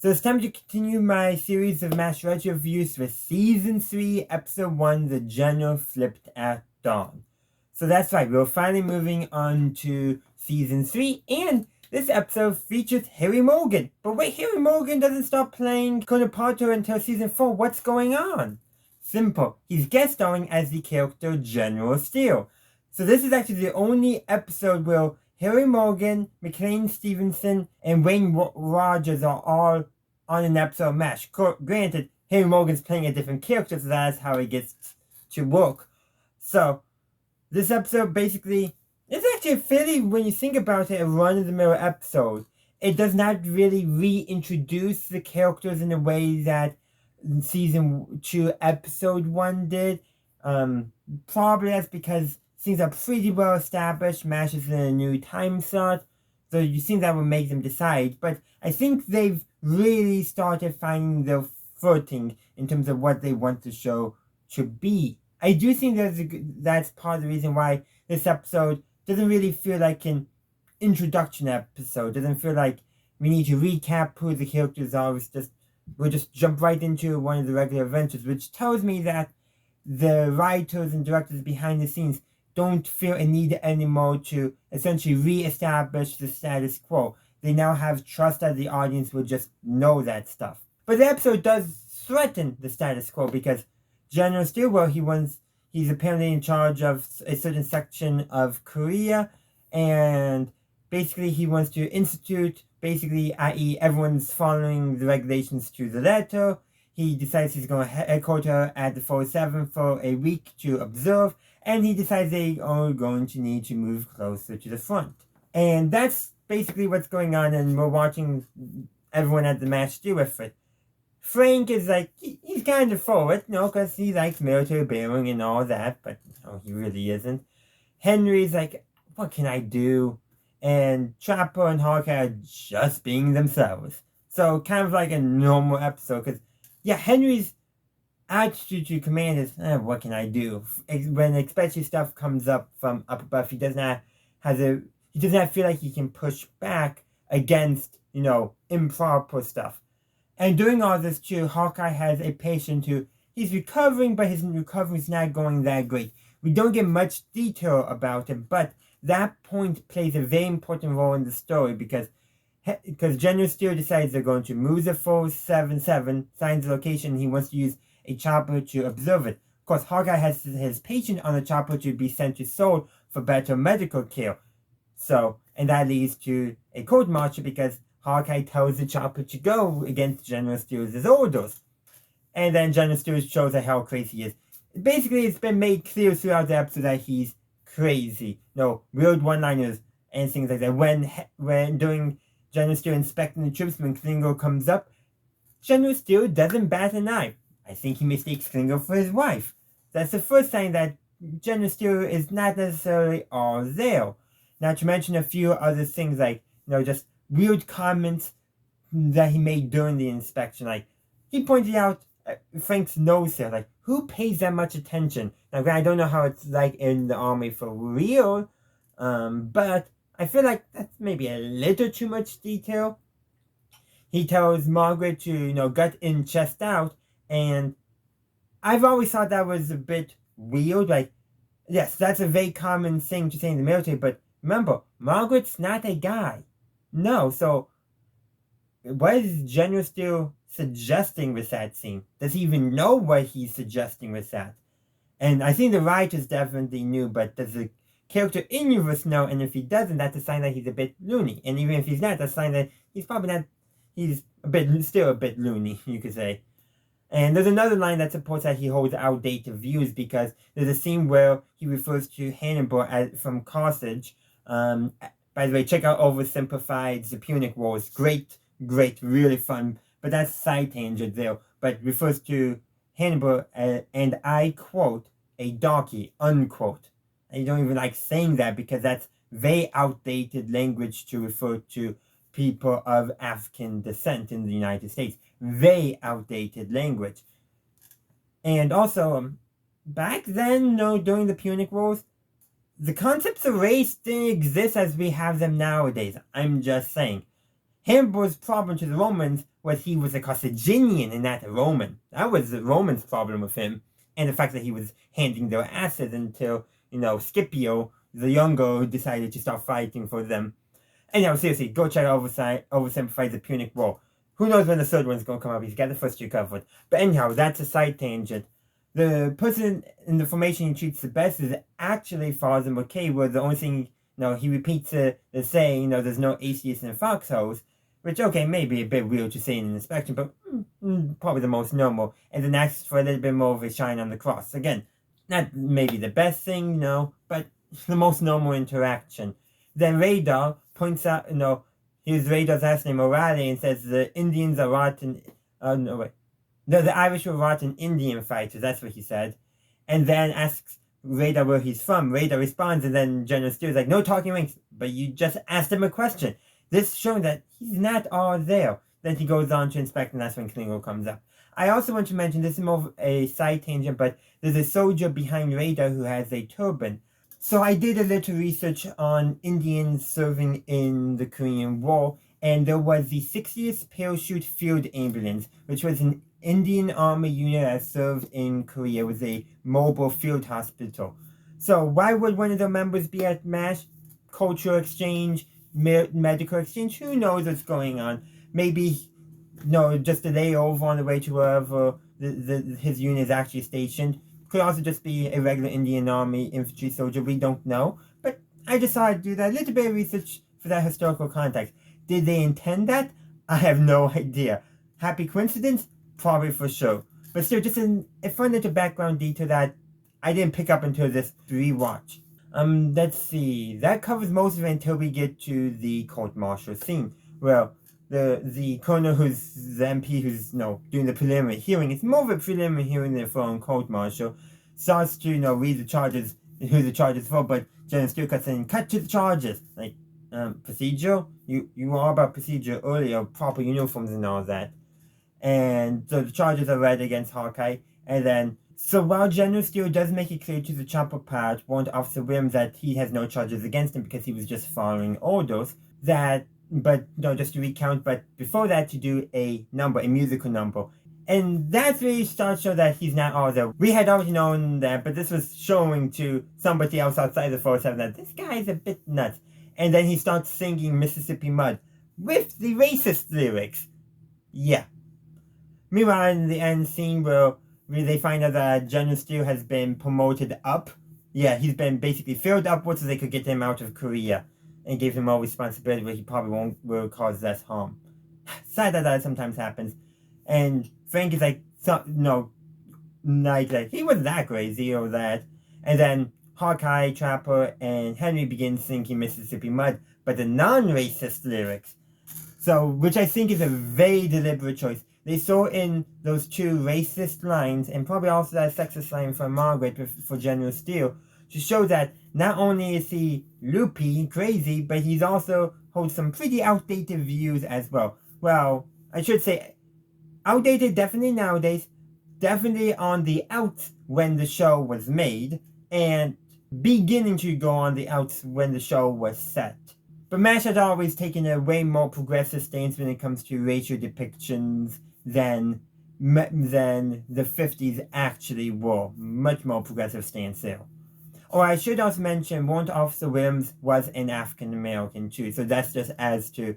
So it's time to continue my series of Mash Wikia reviews with Season 3, Episode 1, The General Flipped at Dawn. So that's right, we're finally moving on to Season 3, and this episode features Harry Morgan. But wait, Harry Morgan doesn't start playing Conaparto until Season 4. What's going on? Simple. He's guest starring as the character General Steele. So this is actually the only episode where Harry Morgan, McLean Stevenson, and Wayne Rogers are all on an episode of MASH. Granted, Harry Morgan's playing a different character, so that's how he gets to work. So, this episode basically, it's actually fairly, when you think about it, a run-of-the-mill episode. It does not really reintroduce the characters in the way that Season 2, Episode 1 did. Probably that's because things are pretty well established. MASH is in a new time slot, so you think that would make them decide. But I think they've really started finding their footing in terms of what they want the show to be. I do think that's part of the reason why this episode doesn't really feel like an introduction episode. Doesn't feel like we need to recap who the characters are. We'll just jump right into one of the regular adventures, which tells me that the writers and directors behind the scenes don't feel a need anymore to essentially re-establish the status quo. They now have trust that the audience will just know that stuff. But the episode does threaten the status quo because General Steele, he's apparently in charge of a certain section of Korea, and basically he wants to institute, i.e. everyone's following the regulations to the letter. He decides he's going to headquarter at the 407 for a week to observe, and he decides they are going to need to move closer to the front. And that's basically what's going on, and we're watching everyone at the match deal with it. Frank is like, he's kind of forward, because he likes military bearing and all that, but he really isn't. Henry's like, what can I do? And Chopper and Hawkeye are just being themselves. So kind of like a normal episode, because Henry's attitude to command is, what can I do? When especially stuff comes up from up above, he does not feel like he can push back against, improper stuff. And doing all this too, Hawkeye has a patient he's recovering, but his recovery is not going that great. We don't get much detail about it, but that point plays a very important role in the story because General Steele decides they're going to move the 477, finds the location, and he wants to use a chopper to observe it. Of course, Hawkeye has his patient on the chopper to be sent to Seoul for better medical care. So, and that leads to a court-martial because Hawkeye tells the chopper to go against General Steele's orders. And then General Steele shows how crazy he is. Basically, it's been made clear throughout the episode that he's crazy. Weird one-liners and things like that. When during General Steele inspecting the troops, when Klinger comes up, General Steele doesn't bat an eye. I think he mistakes Klinger for his wife. That's the first sign that General Steele is not necessarily all there. Not to mention a few other things like, just weird comments that he made during the inspection. Like, he pointed out Frank's nose there. Like, who pays that much attention? Now, I don't know how it's like in the army for real, but I feel like that's maybe a little too much detail. He tells Margaret to, gut in, chest out, and I've always thought that was a bit weird. Like, yes, that's a very common thing to say in the military, but remember, Margaret's not a guy. No, so what is General Steele suggesting with that scene? Does he even know what he's suggesting with that? And I think the writers definitely knew, but does the character in universe know? And if he doesn't, that's a sign that he's a bit loony. And even if he's not, that's a sign that he's probably not, he's still a bit loony, you could say. And there's another line that supports that he holds outdated views because there's a scene where he refers to Hannibal from Carthage. By the way, check out Oversimplified The Punic Wars. Great, really fun. But that's side tangent there. But refers to Hannibal, and I quote, a donkey, unquote. And you don't even like saying that because that's very outdated language to refer to people of African descent in the United States. Very outdated language. And also, back then, during the Punic Wars, the concepts of race didn't exist as we have them nowadays. I'm just saying. Hannibal's problem to the Romans was he was a Carthaginian and not a Roman. That was the Romans' problem with him, and the fact that he was handing their asses until, Scipio the Younger decided to start fighting for them. And seriously, go try to oversimplify the Punic War. Who knows when the third one's going to come up? He's got the first two covered. But anyhow, that's a side tangent. The person in the formation he treats the best is actually Father McKay, where the only thing, he repeats the saying, there's no atheists in foxholes, which, okay, maybe a bit weird to say in an inspection, but probably the most normal. And then asks for a little bit more of a shine on the cross. Again, not maybe the best thing, but the most normal interaction. Then Radar points out, here's Radar's last name, O'Reilly, and says the Indians are rotten. The Irish were rotten Indian fighters, that's what he said. And then asks Radar where he's from. Radar responds, and then General Steele's like, no talking ranks, but you just asked him a question. This showing that he's not all there. Then he goes on to inspect, and that's when Klingo comes up. I also want to mention, this is more of a side tangent, but there's a soldier behind Radar who has a turban. So I did a little research on Indians serving in the Korean War, and there was the 60th Parachute Field Ambulance, which was an Indian Army unit that served in Korea with a mobile field hospital. So why would one of the members be at MASH? Cultural exchange, medical exchange, who knows what's going on? Maybe, just a layover on the way to wherever his unit is actually stationed. Could also just be a regular Indian Army infantry soldier, we don't know. But I decided to do that, a little bit of research for that historical context. Did they intend that? I have no idea. Happy coincidence? Probably for sure. But still, just a fun little background detail that I didn't pick up until this rewatch. Let's see. That covers most of it until we get to the court-martial scene. Well, the colonel who's the MP who's doing the preliminary hearing, it's more of a preliminary hearing than a full court-martial, starts to read the charges, who the charges for, but General Steele cuts in, cut to the charges, like procedure. You were all about procedure earlier, proper uniforms and all that. And so the charges are read against Hawkeye, and then so while General Steele does make it clear to the chopper pilot, warned Officer Williams that he has no charges against him because he was just following orders, just to recount, but before that to do a musical number. And that's really starts to show that he's not all there. We had already known that, but this was showing to somebody else outside the 407 that this guy's a bit nuts. And then he starts singing Mississippi Mud with the racist lyrics. Yeah. Meanwhile, in the end scene where they find out that General Steele has been promoted up. Yeah, he's been basically filled upwards so they could get him out of Korea and give him more responsibility where he probably will cause less harm. Sad that sometimes happens. And Frank is like, he wasn't that crazy or that. And then Hawkeye, Trapper, and Henry begin singing Mississippi Mud, but the non-racist lyrics. So, which I think is a very deliberate choice. They saw in those two racist lines, and probably also that sexist line from Margaret for General Steele, to show that not only is he loopy, crazy, but he's also holds some pretty outdated views as well. Well, I should say, outdated definitely nowadays, definitely on the outs when the show was made, and beginning to go on the outs when the show was set. But MASH has always taken a way more progressive stance when it comes to racial depictions than the 50s actually were. Much more progressive stance there. Or I should also mention, Warrant Officer Williams was an African American too, so that's just adds to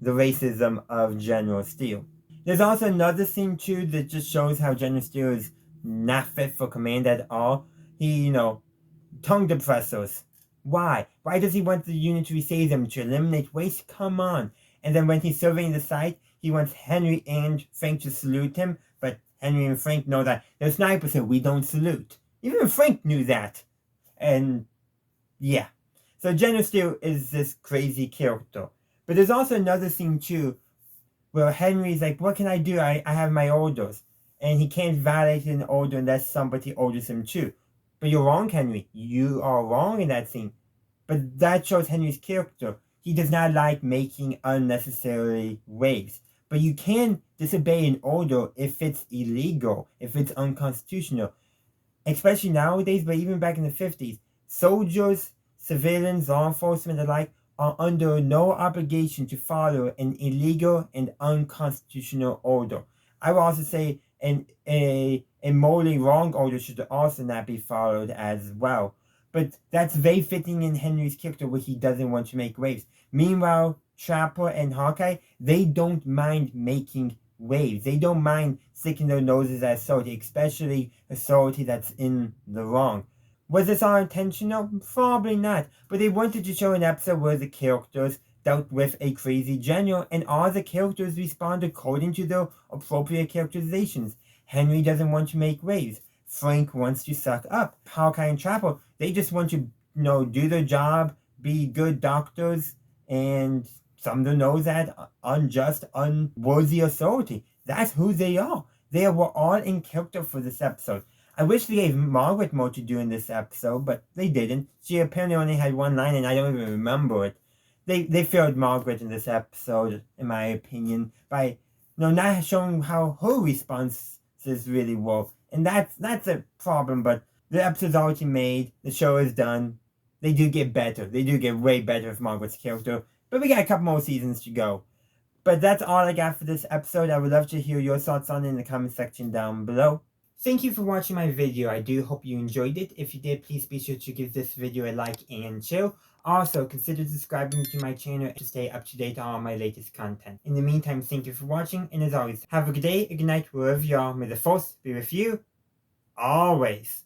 the racism of General Steele. There's also another scene too that just shows how General Steele is not fit for command at all. He, tongue depressors. Why? Why does he want the unit to resave them, to eliminate waste? Come on. And then when he's surveying the site, he wants Henry and Frank to salute him, but Henry and Frank know that they're snipers, so we don't salute. Even Frank knew that. And, yeah. So General Steele is this crazy character. But there's also another scene, too, where Henry's like, what can I do? I have my orders. And he can't violate an order unless somebody orders him, too. But you're wrong, Henry. You are wrong in that scene. But that shows Henry's character. He does not like making unnecessary waves. But you can disobey an order if it's illegal, if it's unconstitutional. Especially nowadays, but even back in the 50s. Soldiers, civilians, law enforcement alike are under no obligation to follow an illegal and unconstitutional order. I would also say a morally wrong order should also not be followed as well. But that's very fitting in Henry's character where he doesn't want to make waves. Meanwhile, Trapper and Hawkeye, they don't mind making waves. They don't mind sticking their noses at authority, especially authority that's in the wrong. Was this all intentional? Probably not. But they wanted to show an episode where the characters dealt with a crazy general and all the characters respond according to their appropriate characterizations. Henry doesn't want to make waves. Frank wants to suck up. Hawkeye and Trapper, they just want to, do their job, be good doctors, and thumb their nose at unjust, unworthy authority. That's who they are. They were all in character for this episode. I wish they gave Margaret more to do in this episode, but they didn't. She apparently only had one line, and I don't even remember it. They failed Margaret in this episode, in my opinion, by not showing how her responses really were. And that's a problem, but the episode's already made, the show is done. They do get better. They do get way better with Margaret's character. But we got a couple more seasons to go. But that's all I got for this episode. I would love to hear your thoughts on it in the comment section down below. Thank you for watching my video. I do hope you enjoyed it. If you did, please be sure to give this video a like and share. Also, consider subscribing to my channel to stay up to date on all my latest content. In the meantime, thank you for watching, and as always, have a good day, a good night, wherever you are. May the force be with you, always.